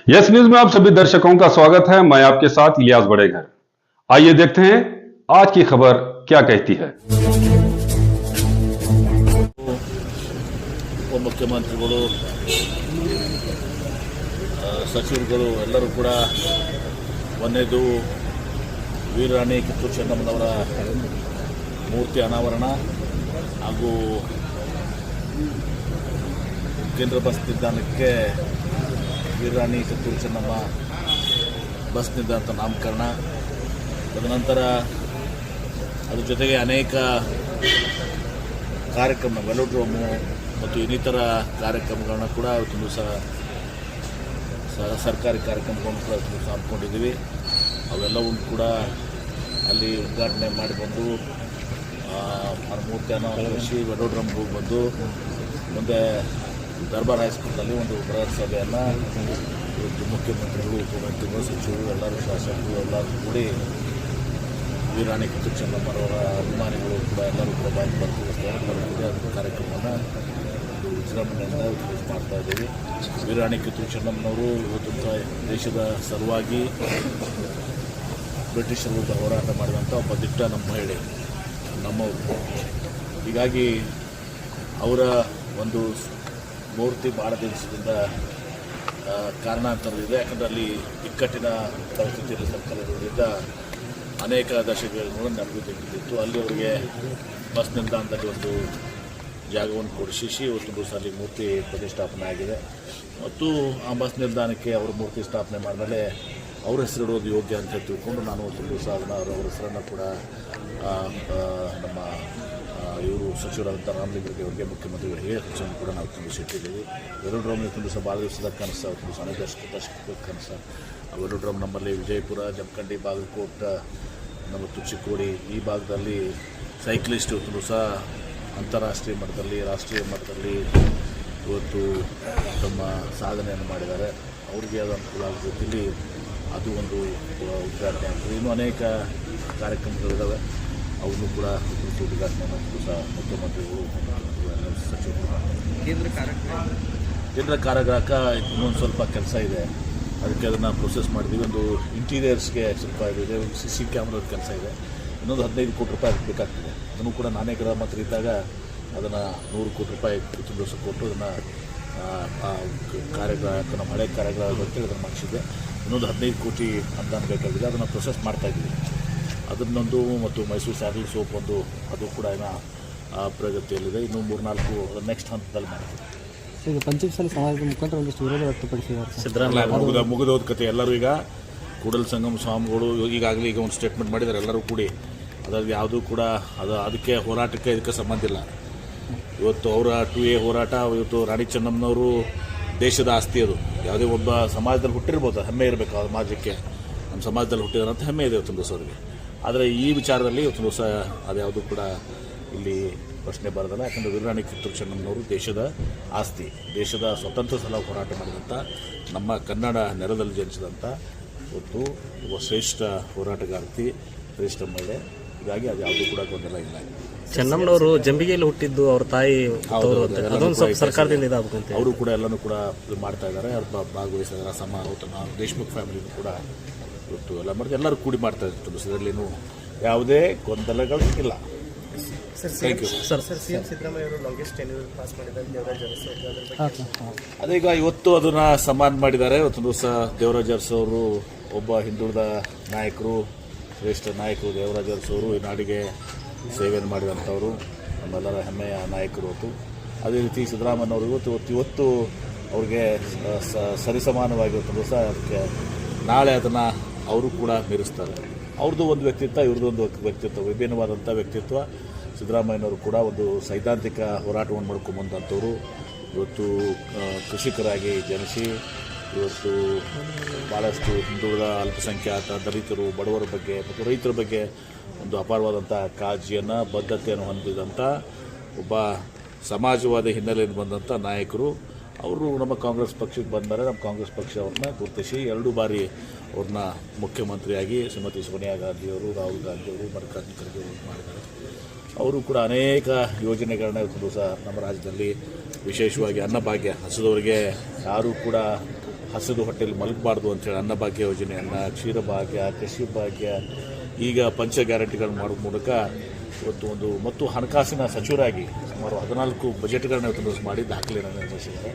Yes news में आप सभी दर्शकों का स्वागत है। मैं आपके साथ इलियास बड़ेघर। आइए देखते हैं आज की खबर क्या कहती है। ಉಪಮುಖ್ಯಮಂತ್ರಿಗಳು ಸಚಿವರುಗಳು ಎಲ್ಲರೂ ಕೂಡ ಒಂದೇದು ವೀರರಾಣಿ ಕಿತ್ತೂರು ಚೆನ್ನಮ್ಮನವರ ಮೂರ್ತಿ ಅನಾವರಣ ಹಾಗೂ ಕೇಂದ್ರ ಬಸ್ ನಿಲ್ದಾಣಕ್ಕೆ ವೀರರಾಣಿ ಕಿತ್ತೂರು ಚೆನ್ನಮ್ಮ ಬಸ್ ನಿಲ್ದಾಣ ನಾಮಕರಣ, ತದನಂತರ ಅದ್ರ ಜೊತೆಗೆ ಅನೇಕ ಕಾರ್ಯಕ್ರಮ ವೆಲೋಡ್ರೋಮು ಮತ್ತು ಇನ್ನಿತರ ಕಾರ್ಯಕ್ರಮಗಳನ್ನ ಕೂಡ ಇವತ್ತು ದಿವಸ ಸರ್ಕಾರಿ ಕಾರ್ಯಕ್ರಮಗಳನ್ನು ಕೂಡ ಇವತ್ತು ದಿವಸ ಹಮ್ಮಿಕೊಂಡಿದ್ದೀವಿ. ಅವೆಲ್ಲವನ್ನು ಕೂಡ ಅಲ್ಲಿ ಉದ್ಘಾಟನೆ ಮಾಡಿ ಬಂದು ಮೂರ್ತಿಯನ್ನು ಅಳವಡಿಸಿ ವೆಲೋಡ್ರೋಮ್ಗೆ ಹೋಗಿ ಬಂದು ಮುಂದೆ ದರ್ಬಾರ್ ಹೈಸ್ಕೂಲ್ನಲ್ಲಿ ಒಂದು ಬೃಹತ್ ಸಭೆಯನ್ನು ಇವತ್ತು ಮುಖ್ಯಮಂತ್ರಿಗಳು, ಉಪಮುಖ್ಯಮಂತ್ರಿಗಳು, ಸಚಿವರು, ಎಲ್ಲರೂ ಶಾಸಕರು ಎಲ್ಲರೂ ಕೂಡಿ ವೀರರಾಣಿ ಕಿತ್ತೂರು ಚೆನ್ನಮ್ಮರವರ ಅಭಿಮಾನಿಗಳು ಕೂಡ ಎಲ್ಲರೂ ಕೂಡ ಭಾಗವಹಿಸ್ತಾರೆ. ಎಲ್ಲರೂ ಕೂಡ ಅದರ ಕಾರ್ಯಕ್ರಮವನ್ನು ವಿಜೃಂಭಣೆಯಿಂದ ಮಾಡ್ತಾ ಇದ್ದೀವಿ. ವೀರರಾಣಿ ಕಿತ್ತೂರು ಚೆನ್ನಮ್ಮನವರು ಇವತ್ತು ದೇಶದ ಸಲುವಾಗಿ ಬ್ರಿಟಿಷರ ವಿರುದ್ಧ ಹೋರಾಟ ಮಾಡಿದಂಥ ಒಬ್ಬ ದಿಟ್ಟ ನಮ್ಮ ಮಹಿಳೆ, ನಮ್ಮವರು. ಹೀಗಾಗಿ ಅವರ ಒಂದು ಮೂರ್ತಿ ಭಾಳ ದಿವಸದಿಂದ ಕಾರಣಾಂತರವಿದೆ. ಯಾಕಂದರೆ ಅಲ್ಲಿ ಇಕ್ಕಟ್ಟಿನ ಪರಿಸ್ಥಿತಿಯಲ್ಲಿ ಸರ್ಕಾರ ಇರೋದ್ರಿಂದ ಅನೇಕ ದಶಕಗಳು ನಡೆದಿತ್ತು. ಅಲ್ಲಿ ಅವರಿಗೆ ಬಸ್ ನಿಲ್ದಾಣದಲ್ಲಿ ಒಂದು ಜಾಗವನ್ನು ಕೊಡಿಸಿ ಇವತ್ತು ದಿವಸ ಅಲ್ಲಿ ಮೂರ್ತಿ ಪ್ರತಿಷ್ಠಾಪನೆ ಆಗಿದೆ. ಮತ್ತು ಆ ಬಸ್ ನಿಲ್ದಾಣಕ್ಕೆ ಅವರು ಮೂರ್ತಿ ಸ್ಥಾಪನೆ ಮಾಡಿದ್ಮೇಲೆ ಅವ್ರ ಹೆಸರಿಡೋದು ಯೋಗ್ಯ ಅಂತ ತಿಳ್ಕೊಂಡು ನಾನು ಒಂದು ದಿವಸ ಅದನ್ನು ಅವರ ಹೆಸರನ್ನು ಕೂಡ ನಮ್ಮ ಇವರು ಸಚಿವರಾದಂಥ ರಾಮಲಿಂಗರೆಡ್ಡಿ ಅವರಿಗೆ, ಮುಖ್ಯಮಂತ್ರಿಗಳಿಗೆ ಹೆಸರನ್ನು ಕೂಡ ನಾವು ತುಂಬಿಸಿಟ್ಟಿದ್ದೀವಿ. ವೆಲೋಡ್ರೋಮ್ ಒಂದು ದಿವಸ ಭಾಳ ದಿವಸದ ಕನಸು, ಒಂದು ದಿವಸ ಅನೇಕ ದಶಕದ ಕನಸು. ಆ ವೆಲೋಡ್ರೋಮ್ ನಮ್ಮಲ್ಲಿ ವಿಜಯಪುರ, ಜಮಖಂಡಿ, ಬಾಗಲಕೋಟೆ ಮತ್ತು ಚಿಕ್ಕೋಡಿ ಈ ಭಾಗದಲ್ಲಿ ಸೈಕ್ಲಿಸ್ಟ್ ಇವತ್ತು ದಿವಸ ಅಂತಾರಾಷ್ಟ್ರೀಯ ಮಟ್ಟದಲ್ಲಿ, ರಾಷ್ಟ್ರೀಯ ಮಟ್ಟದಲ್ಲಿ ಇವತ್ತು ತಮ್ಮ ಸಾಧನೆಯನ್ನು ಮಾಡಿದ್ದಾರೆ. ಅವರಿಗೆ ಅದು ಅನುಕೂಲ ಆಗೋ ರೀತಿಯಲ್ಲಿ ಅದು ಒಂದು ಉದ್ಘಾಟನೆ ಆಗ್ತದೆ. ಇನ್ನೂ ಅನೇಕ ಕಾರ್ಯಕ್ರಮಗಳಿದ್ದಾವೆ, ಅವನ್ನು ಕೂಡ ಉದ್ಘಾಟನೆಯನ್ನು ದಿವಸ ಮುಖ್ಯಮಂತ್ರಿಗಳು, ಸಚಿವರು. ಕೇಂದ್ರ ಕಾರಾಗೃಹಕ್ಕೆ ಇನ್ನೊಂದು ಸ್ವಲ್ಪ ಕೆಲಸ ಇದೆ, ಅದಕ್ಕೆ ಅದನ್ನು ಪ್ರೊಸೆಸ್ ಮಾಡಿದ್ದೀವಿ. ಒಂದು ಇಂಟೀರಿಯರ್ಸ್ಗೆ ಸ್ವಲ್ಪ ಇದೆ, CC ಕ್ಯಾಮ್ರಾದ ಕೆಲಸ ಇದೆ. ಇನ್ನೊಂದು 15 ಕೋಟಿ ರೂಪಾಯಿ ಅದಕ್ಕೆ ಬೇಕಾಗ್ತದೆ. ಅದನ್ನು ಕೂಡ ನಾನೇ ಗೃಹ ಮಂತ್ರಿ ಇದ್ದಾಗ ಅದನ್ನು 100 ಕೋಟಿ ರೂಪಾಯಿ ದಿವಸ ಕೊಟ್ಟು ಅದನ್ನು ಕಾರ್ಯಗ್ರಹಕ್ಕೆ ನಮ್ಮ ಹಳೆ ಕಾರ್ಯಗ್ರಹ ಅಂತೇಳಿ ಅದನ್ನು ಮಾಡಿಸಿದ್ದೆ. ಇನ್ನೊಂದು 15 ಕೋಟಿ ಅನುದಾನ ಬೇಕಾಗಿದೆ, ಅದನ್ನು ಪ್ರೊಸೆಸ್ ಮಾಡ್ತಾಯಿದ್ದೀವಿ. ಅದನ್ನೊಂದು ಮತ್ತು ಮೈಸೂರು ಸ್ಯಾಡಲ್ ಸೋಪ್ ಒಂದು ಅದು ಕೂಡ ಏನೋ ಪ್ರಗತಿಯಲ್ಲಿದೆ. ಇನ್ನೂ 3-4 ನೆಕ್ಸ್ಟ್ ಹಂತದಲ್ಲಿ ಮಾಡ್ತೀವಿ. ಈಗ ಪಂಚಮಸಾಲಿ ಸಮಾಜದ ಮುಖಾಂತರ ಒಂದಷ್ಟು ವಿರೋಧ ವ್ಯಕ್ತಪಡಿಸಿದ್ದಾರೆ. ಸಿದ್ದರಾಮಯ್ಯ ಮುಗಿದೋದ ಕತೆ. ಎಲ್ಲರೂ ಈಗ ಕೂಡಲ ಸಂಗಮ ಸ್ವಾಮಿಗಳು ಈಗಾಗಲೇ ಒಂದು ಸ್ಟೇಟ್ಮೆಂಟ್ ಮಾಡಿದ್ದಾರೆ, ಎಲ್ಲರೂ ಕೂಡಿ. ಅದ್ರಲ್ಲಿ ಯಾವುದೂ ಕೂಡ ಅದಕ್ಕೆ ಹೋರಾಟಕ್ಕೆ ಇದಕ್ಕೆ ಸಂಬಂಧ ಇಲ್ಲ. ಇವತ್ತು ಅವರ 2A ಹೋರಾಟ, ಇವತ್ತು ರಾಣಿ ಚೆನ್ನಮ್ಮನವರು ದೇಶದ ಆಸ್ತಿ. ಅದು ಯಾವುದೇ ಒಬ್ಬ ಸಮಾಜದಲ್ಲಿ ಹುಟ್ಟಿರ್ಬೋದು, ಹೆಮ್ಮೆ ಇರಬೇಕು ಆ ಸಮಾಜಕ್ಕೆ, ನಮ್ಮ ಸಮಾಜದಲ್ಲಿ ಹುಟ್ಟಿದಾರೆ ಅಂತ ಹೆಮ್ಮೆ ಇದೆ ಇವತ್ತೊಂದು ದಿವಸ ಅವರಿಗೆ. ಆದರೆ ಈ ವಿಚಾರದಲ್ಲಿ ಇವತ್ತೊಂದು ದಿವಸ ಅದ್ಯಾವುದೂ ಕೂಡ ಇಲ್ಲಿ ಪ್ರಶ್ನೆ ಬರೋದಲ್ಲ. ಯಾಕಂದರೆ ವೀರರಾಣಿ ಕಿತ್ತೂರು ಚೆನ್ನಮ್ಮನವರು ದೇಶದ ಆಸ್ತಿ, ದೇಶದ ಸ್ವತಂತ್ರ ಸಲ ಹೋರಾಟ ಮಾಡಿದಂಥ, ನಮ್ಮ ಕನ್ನಡ ನೆಲದಲ್ಲಿ ಜನಿಸಿದಂಥ ಇವತ್ತು ಒಬ್ಬ ಶ್ರೇಷ್ಠ ಹೋರಾಟಗಾರ್ತಿ, ಶ್ರೇಷ್ಠ ಮಹಿಳೆ. ಹೀಗಾಗಿ ಅದು ಯಾವುದೂ ಕೂಡ ಗೊಂದಲ ಇಲ್ಲ. ಚೆನ್ನಮ್ಮನವರು ಜಂಬಿಗೆಯಲ್ಲಿ ಹುಟ್ಟಿದ್ದು ಅವ್ರ ತಾಯಿ ಅದೊಂದು ಸ್ವಲ್ಪ ಸರ್ಕಾರದಿಂದ ಇದಾಗಬೇಕಂತ ಅವರು ಕೂಡ ಎಲ್ಲನೂ ಕೂಡ ಇದು ಮಾಡ್ತಾ ಇದ್ದಾರೆ, ಅವ್ರು ಭಾಗವಹಿಸಿದ್ದಾರೆ. ದೇಶಮುಖ್ ಫ್ಯಾಮಿಲಿನೂ ಕೂಡ ಇವತ್ತು ಎಲ್ಲ ಮಾಡಿದ್ರೆ ಎಲ್ಲರೂ ಕೂಡಿ ಮಾಡ್ತಾ ಇರ್ತಾರೆ. ಇದರಲ್ಲೇನು ಯಾವುದೇ ಗೊಂದಲಗಳು ಇಲ್ಲ. Thank you sir. ಅದೀಗ ಇವತ್ತು ಅದನ್ನು ಸನ್ಮಾನ ಮಾಡಿದ್ದಾರೆ. ಇವತ್ತು ದಿವಸ ದೇವರಾಜ ಅರಸು ಅವರು ಒಬ್ಬ ಹಿಂದುಳಿದ ನಾಯಕರು, ಶ್ರೇಷ್ಠ ನಾಯಕರು. ದೇವರಾಜ ಅರಸು ಅವರು ಈ ನಾಡಿಗೆ ಸೇವೆಯನ್ನು ಮಾಡಿದಂಥವರು, ನಮ್ಮೆಲ್ಲರ ಹೆಮ್ಮೆಯ ನಾಯಕರು. ಹೊತ್ತು ಅದೇ ರೀತಿ ಸಿದ್ದರಾಮಯ್ಯನವರು ಇವತ್ತು ಅವ್ರಿಗೆ ಸರಿಸಮಾನವಾಗಿ ಇವತ್ತು ದಿವಸ ಅದಕ್ಕೆ ನಾಳೆ ಅದನ್ನು ಅವರು ಕೂಡ ಮೀರಿಸ್ತಾರೆ. ಅವ್ರದ್ದು ಒಂದು ವ್ಯಕ್ತಿತ್ವ, ಇವ್ರದ್ದು ಒಂದು ವ್ಯಕ್ತಿತ್ವ, ವಿಭಿನ್ನವಾದಂಥ ವ್ಯಕ್ತಿತ್ವ. ಸಿದ್ದರಾಮಯ್ಯನವರು ಕೂಡ ಒಂದು ಸೈದ್ಧಾಂತಿಕ ಹೋರಾಟವನ್ನು ಮಾಡ್ಕೊಂಬಂದಂಥವ್ರು. ಇವತ್ತು ಕೃಷಿಕರಾಗಿ ಜನಿಸಿ ಇವತ್ತು ಭಾಳಷ್ಟು ಹಿಂದುಳಿದ, ಅಲ್ಪಸಂಖ್ಯಾತ, ದಲಿತರು, ಬಡವರ ಬಗ್ಗೆ ಮತ್ತು ರೈತರ ಬಗ್ಗೆ ಒಂದು ಅಪಾರವಾದಂಥ ಕಾಳಜಿಯನ್ನು, ಬದ್ಧತೆಯನ್ನು ಹೊಂದಿದಂಥ ಒಬ್ಬ ಸಮಾಜವಾದಿ ಹಿನ್ನೆಲೆಯಿಂದ ಬಂದಂಥ ನಾಯಕರು. ಅವರು ನಮ್ಮ ಕಾಂಗ್ರೆಸ್ ಪಕ್ಷಕ್ಕೆ ಬಂದರೆ ನಮ್ಮ ಕಾಂಗ್ರೆಸ್ ಪಕ್ಷ ಅವ್ರನ್ನ ಗುರುತಿಸಿ 2 ಬಾರಿ ಅವ್ರನ್ನ ಮುಖ್ಯಮಂತ್ರಿಯಾಗಿ ಶ್ರೀಮತಿ ಸೋನಿಯಾ ಗಾಂಧಿಯವರು, ರಾಹುಲ್ ಗಾಂಧಿಯವರು, ಮಲ್ಲಿಕಾರ್ಜುನ ಖರ್ಗೆ ಅವರು ಮಾಡಿದ್ದಾರೆ. ಅವರು ಕೂಡ ಅನೇಕ ಯೋಜನೆಗಳನ್ನ ಇವತ್ತು ದಿವಸ ನಮ್ಮ ರಾಜ್ಯದಲ್ಲಿ ವಿಶೇಷವಾಗಿ ಅನ್ನಭಾಗ್ಯ ಹಸಿದವರಿಗೆ ಯಾರೂ ಕೂಡ ಹಸಿದು ಹೊಟ್ಟೆಲಿ ಮಲಗಬಾರ್ದು ಅಂತೇಳಿ ಅನ್ನಭಾಗ್ಯ ಯೋಜನೆಯನ್ನು, ಕ್ಷೀರಭಾಗ್ಯ, ಕೃಷಿ ಭಾಗ್ಯ, ಈಗ ಪಂಚ ಗ್ಯಾರಂಟಿಗಳನ್ನು ಮಾಡೋ ಮೂಲಕ ಇವತ್ತು ಒಂದು ಮತ್ತು ಹಣಕಾಸಿನ ಸಚಿವರಾಗಿ ಸುಮಾರು 14 ಬಜೆಟ್ಗಳನ್ನ ಇವತ್ತು ಮಾಡಿ ದಾಖಲೆಯನ್ನು ನಿರ್ಮಿಸಿದ್ದಾರೆ.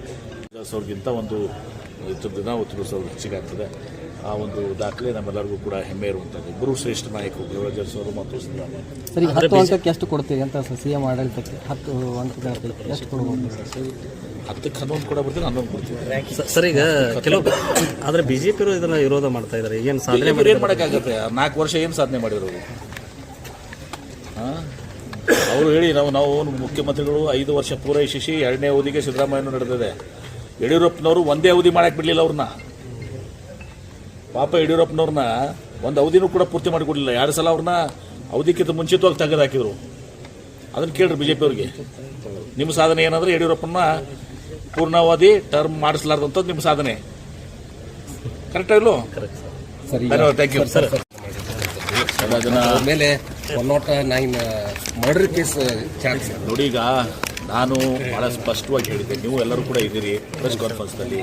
20,000ಗಿಂತ ಒಂದು ದಿನ 20,000 ಹೆಚ್ಚಿಗೆ ಆಗ್ತದೆ. ಆ ಒಂದು ದಾಖಲೆ ನಮ್ಮೆಲ್ಲರಿಗೂ ಕೂಡ ಹೆಮ್ಮೆ ಇರುವಂಥದ್ದು. ಇಬ್ಬರು ಶ್ರೇಷ್ಠ ನಾಯಕರು ದೇವರಾಜ ಅರಸು ಅವರು ಮತ್ತು ಸಿದ್ದರಾಮಯ್ಯ. ಸರಿ, 10 ಅಂಕಕ್ಕೆ ಎಷ್ಟು ಕೊಡ್ತೀವಿ ಅಂತ ಸಿಎಂ ಆಡಳಿತಕ್ಕೆ 10 ಅಂಕಗಳ ಎಷ್ಟು ಕೊಡ್ಬೋದು? 10ಕ್ಕೆ 11 ಕೂಡ ಬರ್ತೀನಿ, 11 ಕೊಡ್ತೀವಿ. ಸರ್, ಈಗ ಕೆಲವು ಆದರೆ ಬಿಜೆಪಿ ಇದನ್ನ ವಿರೋಧ ಮಾಡ್ತಾ ಇದ್ದಾರೆ. ಏನು ಸಾಧನೆ ಏನು ಮಾಡೋಕ್ಕಾಗತ್ತೆ? 4 ವರ್ಷ ಏನು ಸಾಧನೆ ಮಾಡಿರೋರು? ಅವರು ಹೇಳಿ ನಾವು ಮುಖ್ಯಮಂತ್ರಿಗಳು 5 ವರ್ಷ ಪೂರೈಸಿ 2ನೇ ಅವಧಿಗೆ ಸಿದ್ದರಾಮಯ್ಯನೂ ನಡೆದಿದೆ. ಯಡಿಯೂರಪ್ಪನವರು ಒಂದೇ ಅವಧಿ ಮಾಡಕ್ಕೆ ಬಿಡಲಿಲ್ಲ ಅವ್ರನ್ನ. ಪಾಪ ಯಡಿಯೂರಪ್ಪನವ್ರನ್ನ ಒಂದು ಅವಧಿನೂ ಕೂಡ ಪೂರ್ತಿ ಮಾಡಿಕೊಡಲಿಲ್ಲ. 2 ಸಲ ಅವ್ರನ್ನ ಅವಧಿಕ್ಕಿಂತ ಮುಂಚಿತವಾಗಿ ತೆಗೆದುಹಾಕಿದ್ರು. ಅದನ್ನು ಕೇಳ್ರಿ ಬಿಜೆಪಿ ಅವ್ರಿಗೆ. ನಿಮ್ಮ ಸಾಧನೆ ಏನಂದ್ರೆ ಯಡಿಯೂರಪ್ಪನ ಪೂರ್ಣಾವಧಿ ಟರ್ಮ್ ಮಾಡಿಸಲಾರ್ದಂಥದ್ದು ನಿಮ್ಮ ಸಾಧನೆ. ಕರೆಕ್ಟ್ ಇಲ್ಲೋ? ಧನ್ಯವಾದ, ಥ್ಯಾಂಕ್ ಯು ಸರ್. ಮೇಲೆ 109 ಮರ್ಡರ್ ಕೇಸ್ ಚಾರ್ಜ್ ನೋಡಿ, ಈಗ ನಾನು ಭಾಳ ಸ್ಪಷ್ಟವಾಗಿ ಹೇಳಿದ್ದೆ, ನೀವು ಎಲ್ಲರೂ ಕೂಡ ಇದ್ದೀರಿ ಪ್ರೆಸ್ ಕಾನ್ಫರೆನ್ಸ್ನಲ್ಲಿ.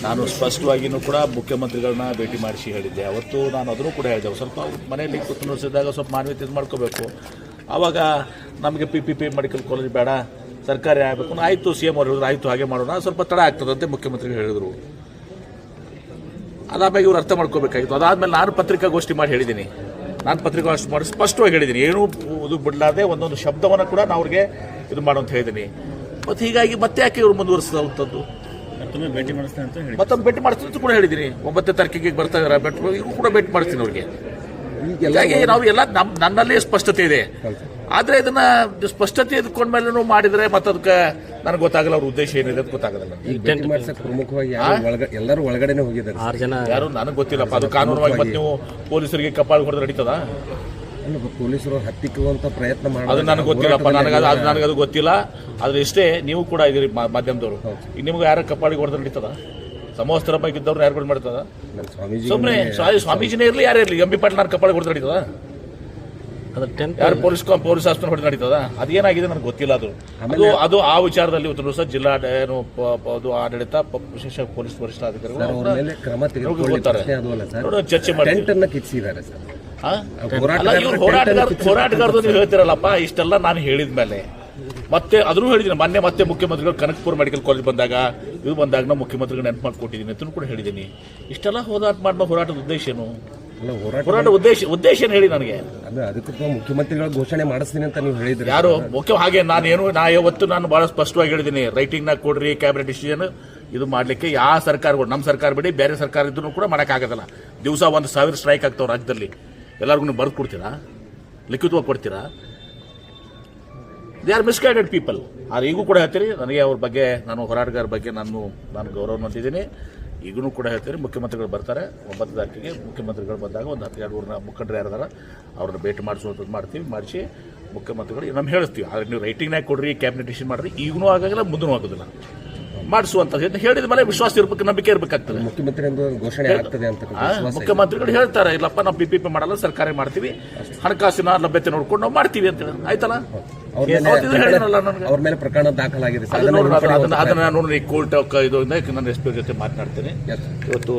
ನಾನು ಸ್ಪಷ್ಟವಾಗಿಯೂ ಕೂಡ ಮುಖ್ಯಮಂತ್ರಿಗಳನ್ನ ಭೇಟಿ ಮಾಡಿಸಿ ಹೇಳಿದ್ದೆ. ಅವತ್ತು ನಾನು ಅದನ್ನು ಕೂಡ ಹೇಳಿದೆ, ಸ್ವಲ್ಪ ಮನೆಯಲ್ಲಿ ಕೂತ್ಕೊಂಡಿಸಿದಾಗ ಸ್ವಲ್ಪ ಮಾನವೀಯತೆ ಇದು ಮಾಡ್ಕೋಬೇಕು. ಆವಾಗ ನಮಗೆ PPP ಮೆಡಿಕಲ್ ಕಾಲೇಜ್ ಬೇಡ, ಸರ್ಕಾರಿ ಆಗಬೇಕು. ಆಯಿತು, CM ಅವರು ಹೇಳಿದ್ರು, ಆಯಿತು ಹಾಗೆ ಮಾಡೋಣ, ಸ್ವಲ್ಪ ತಡ ಆಗ್ತದಂತೆ ಮುಖ್ಯಮಂತ್ರಿಗಳು ಹೇಳಿದರು. ಅದಾದ್ಮೇಲೆ ಇವ್ರು ಅರ್ಥ ಮಾಡ್ಕೋಬೇಕಾಗಿತ್ತು. ಅದಾದಮೇಲೆ ನಾನು ಪತ್ರಿಕಾಗೋಷ್ಠಿ ಮಾಡಿ ಹೇಳಿದ್ದೀನಿ. ನಾನು ಪತ್ರಿಕಾಗೋಷ್ಠಿ ಮಾಡಿ ಸ್ಪಷ್ಟವಾಗಿ ಹೇಳಿದ್ದೀನಿ, ಏನೂ ಇದು ಬಿಡಲಾದೆ ಒಂದೊಂದು ಶಬ್ದವನ್ನು ಕೂಡ ನಾನು ಅವ್ರಿಗೆ ಇದು ಮಾಡು ಅಂತ ಹೇಳಿದ್ದೀನಿ. ಮತ್ತು ಹೀಗಾಗಿ ಮತ್ತೆ ಯಾಕೆ ಇವರು ಮುಂದುವರಿಸಿದಂಥದ್ದು? ಮತ್ತೊಮ್ಮೆ ಭೇಟಿ ಮಾಡಿಸ್ತೀನಿ ಅಂತ ಕೂಡ ಹೇಳಿದ್ದೀನಿ. 9ನೇ ತಾರೀಕಿಗೆ ಬರ್ತಾ ಇದ್ದಾರೆ, ಈಗ ಕೂಡ ಭೇಟಿ ಮಾಡ್ತೀನಿ ಅವ್ರಿಗೆ. ಹೀಗಾಗಿ ನಾವು ಎಲ್ಲ ನನ್ನಲ್ಲೇ ಸ್ಪಷ್ಟತೆ ಇದೆ. ಆದರೆ ಇದನ್ನ ಸ್ಪಷ್ಟತೆ ಇದ್ಕೊಂಡ್ಮೇಲೆ ಮಾಡಿದ್ರೆ ಮತ್ತೆ ಅದಕ್ಕೆ ನನಗೆ ಗೊತ್ತಾಗಲ್ಲ ಅವ್ರ ಉದ್ದೇಶ ಏನಿದೆ ಅಂತ ಗೊತ್ತಾಗಲ್ಲ. ಪ್ರಮುಖವಾಗಿ ಎಲ್ಲರೂ ಒಳಗಡೆನೆ ಹೋಗಿದ್ದಾರೆ. 6 ಜನ ಯಾರು ನನಗೆ ಗೊತ್ತಿಲ್ಲಪ್ಪ. ಅದು ಕಾನೂನವಾಗಿ ಮತ್ತೆ ನೀವು ಪೊಲೀಸರಿಗೆ ಕಪಾಳ ಹೊಡೆದು ನಡೀತದ? ಪೊಲೀಸರು ಹತ್ತಿಕ್ಕುವಂತ ಪ್ರಯತ್ನ ಮಾಡಿ ಅದು ನನಗೆ ಗೊತ್ತಿಲ್ಲಪ್ಪ. ನನಗದು ಗೊತ್ತಿಲ್ಲ. ಆದ್ರೆ ಇಷ್ಟೇ, ನೀವು ಕೂಡ ಇದ್ದೀರಿ ಮಾಧ್ಯಮದವರು. ಈಗ ನಿಮ್ಗೆ ಯಾರ ಕಪಾಳಿಗೆ ಹೊಡೆದು ನಡೀತದ? ಸಮವಸ್ತ್ರ ಬಗ್ಗೆ ಇದ್ದವ್ರು ಯಾರು ಮಾಡ್ತದ? ಸುಮ್ಮನೆ ಸ್ವಾಮೀಜಿನೇ ಇರಲಿ, ಯಾರೇ ಇರಲಿ, MB ಪಾಟೀಲ್ ಕಪಾಳಿಗೆ ಹೊಡೆದು ನಡೀತದ? ಯಾರು ಪೊಲೀಸ್ ಆಸ್ಪತ್ರೆ ಹೊಡೆದು ನಡೀತದ? ಅದೇನಾಗಿದೆ ನನಗೆ ಗೊತ್ತಿಲ್ಲ. ಅದು ಆ ವಿಚಾರದಲ್ಲಿ ಇವತ್ತು ಸಹ ಜಿಲ್ಲಾ ಆಡಳಿತ, ವಿಶೇಷ ಪೊಲೀಸ್ ವರಿಷ್ಠಾಧಿಕಾರಿಗಳು ಚರ್ಚೆ ಮಾಡಿ ಹೋರಾಟಗಾರರು ನೀವು ಹೇಳ್ತಿರಲ್ಲಪ್ಪ. ಇಷ್ಟೆಲ್ಲ ನಾನು ಹೇಳಿದ್ಮೇಲೆ ಮತ್ತೆ ಅದನ್ನು ಹೇಳಿದ್ದೀನಿ. ಮತ್ತೆ ಮುಖ್ಯಮಂತ್ರಿಗಳು ಕನಕಪುರ ಮೆಡಿಕಲ್ ಕಾಲೇಜ್ ಬಂದಾಗ ನಾವು ಮುಖ್ಯಮಂತ್ರಿಗಳು ನೆನಪು ಮಾಡಿಕೊಟ್ಟಿದ್ದೀನಿ ಅಂತ ಕೂಡ ಹೇಳಿದ್ದೀನಿ. ಇಷ್ಟೆಲ್ಲ ಹೋರಾಟದ ಉದ್ದೇಶ ಏನು? ಹೋರಾಟ ಉದ್ದೇಶ ಏನು ಹೇಳಿ ನನಗೆ. ಅದಕ್ಕೆ ಮುಖ್ಯಮಂತ್ರಿಗಳ ಘೋಷಣೆ ಮಾಡಿಸ್ತೀನಿ ಅಂತ ನೀವು ಹೇಳಿದ್ರಿ. ಯಾರು ಮುಖ್ಯ? ಹಾಗೆ ಯಾವತ್ತು ನಾನು ಬಹಳ ಸ್ಪಷ್ಟವಾಗಿ ಹೇಳಿದ್ದೀನಿ, ರೈಟಿಂಗ್ ನಾಗ ಕೊಡ್ರಿ ಕ್ಯಾಬಿನೆಟ್ ಡಿಸಿಷನ್ ಇದು ಮಾಡ್ಲಿಕ್ಕೆ. ಯಾವ ಸರ್ಕಾರಗಳು, ನಮ್ಮ ಸರ್ಕಾರ ಬಿಡಿ ಬೇರೆ ಸರ್ಕಾರ ಇದ್ರೂ ಕೂಡ ಮಾಡೋಕ್ಕಾಗೋದಿಲ್ಲ. ದಿವಸ 1,000 ಸ್ಟ್ರೈಕ್ ಆಗ್ತಾವೆ ರಾಜ್ಯದಲ್ಲಿ. ಎಲ್ಲರಿಗೂ ನೀವು ಬರೆದು ಕೊಡ್ತೀರಾ? ಲಿಖಿತವಾಗಿ ಕೊಡ್ತೀರಾ? They are misguided people. ಆದ್ರೆ ಈಗೂ ಕೂಡ ಹೇಳ್ತೀರಿ ನನಗೆ ಅವ್ರ ಬಗ್ಗೆ, ನಾನು ಹೋರಾಟಗಾರ ಬಗ್ಗೆ ನಾನು ಗೌರವ ಹೊಂದಿದ್ದೀನಿ. ಈಗೂ ಕೂಡ ಹೇಳ್ತೀರಿ, ಮುಖ್ಯಮಂತ್ರಿಗಳು ಬರ್ತಾರೆ 9ನೇ ತಾರೀಕಿಗೆ. ಮುಖ್ಯಮಂತ್ರಿಗಳು ಬಂದಾಗ ಒಂದು 12 ಮುಖಂಡರು ಯಾರಿದಾರ ಅವ್ರನ್ನ ಭೇಟಿ ಮಾಡಿಸುವಂಥದ್ದು ಮಾಡ್ತೀವಿ. ಮಾಡಿಸಿ ಮುಖ್ಯಮಂತ್ರಿಗಳು ನಮ್ಮ ಹೇಳಿಸ್ತೀವಿ. ಆದರೆ ನೀವು ರೈಟಿಂಗ್ನಾಗ ಕೊಡ್ರಿ, ಕ್ಯಾಬಿನೆಟ್ ಡಿಸಿಷನ್ ಮಾಡ್ರಿ, ಈಗೂ ಆಗೋದಿಲ್ಲ, ಮುಂದೂ ಆಗೋದಿಲ್ಲ. ಮಾಡಿಸುವಂತ ಹೇಳಿದ ಮೇಲೆ ವಿಶ್ವಾಸ ಇರ್ಬೇಕು, ನಂಬಿಕೆ ಇರಬೇಕಾಗ್ತದೆ. ಮುಖ್ಯಮಂತ್ರಿ ಘೋಷಣೆ ಆಗ್ತದೆ ಅಂತ ಮುಖ್ಯಮಂತ್ರಿಗಳು ಹೇಳ್ತಾರೆ, ಇಲ್ಲಪ್ಪ ನಾವು PPP ಮಾಡಲ್ಲ, ಸರ್ಕಾರ ಮಾಡ್ತೀವಿ, ಹಣಕಾಸಿನ ಲಭ್ಯತೆ ನೋಡ್ಕೊಂಡು ನಾವು ಮಾಡ್ತೀವಿ ಅಂತ ಹೇಳಿ ಆಯ್ತಲ್ಲ. ಅವ್ರ ಮೇಲೆ ಪ್ರಕರಣ ದಾಖಲಾಗಿದೆ. ಅದನ್ನ ನೋಡಿ ಕೋರ್ಟ್ ಇದು ನನ್ನ SP ಜೊತೆ ಮಾತನಾಡ್ತೇನೆ. ಇವತ್ತು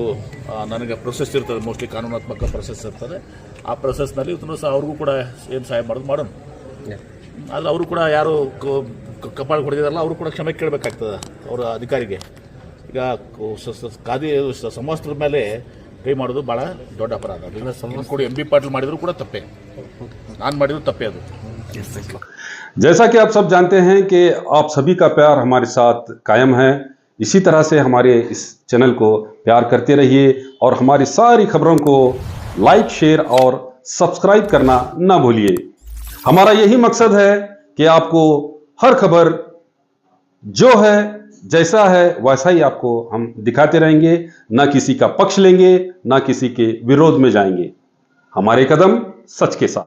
ನನಗೆ ಪ್ರೊಸೆಸ್ ಇರ್ತದೆ, ಮೋಸ್ಟ್ಲಿ ಕಾನೂನಾತ್ಮಕ ಪ್ರೊಸೆಸ್ ಇರ್ತದೆ. ಆ ಪ್ರೊಸೆಸ್ನಲ್ಲಿ ಇವತ್ತು ಸಹ ಅವ್ರಿಗೂ ಕೂಡ ಏನು ಸಹಾಯ ಮಾಡೋಣ. ಅಲ್ಲಿ ಅವರು ಕೂಡ ಯಾರು ಕಪಾಳ ಹೊಡೆದಿದಾರಲ್ಲ, ಅವರು ಕೂಡ ಕ್ಷಮೆ ಕೇಳಬೇಕಾಗ್ತದೆ ಅವರ ಅಧಿಕಾರಿಗೆ. ಈಗ ಸಮವಸ್ತ್ರದ ಮೇಲೆ ಕೈ ಮಾಡೋದು ಭಾಳ ದೊಡ್ಡ ಅಪರಾಧ. ಕೂಡ MB ಪಾಟೀಲ್ ಮಾಡಿದ್ರು ಕೂಡ ತಪ್ಪೇ, ನಾನು ಮಾಡಿದ್ರು ತಪ್ಪೇ ಅದು. जैसा कि आप सब जानते हैं कि आप सभी का प्यार हमारे साथ कायम है। इसी तरह से हमारे इस चैनल को प्यार करते रहिए और हमारी सारी खबरों को लाइक, शेयर और सब्सक्राइब करना ना भूलिए। हमारा यही मकसद है कि आपको हर खबर जो है, जैसा है वैसा ही आपको हम दिखाते रहेंगे। ना किसी का पक्ष लेंगे, ना किसी के विरोध में जाएंगे। हमारे कदम सच के साथ।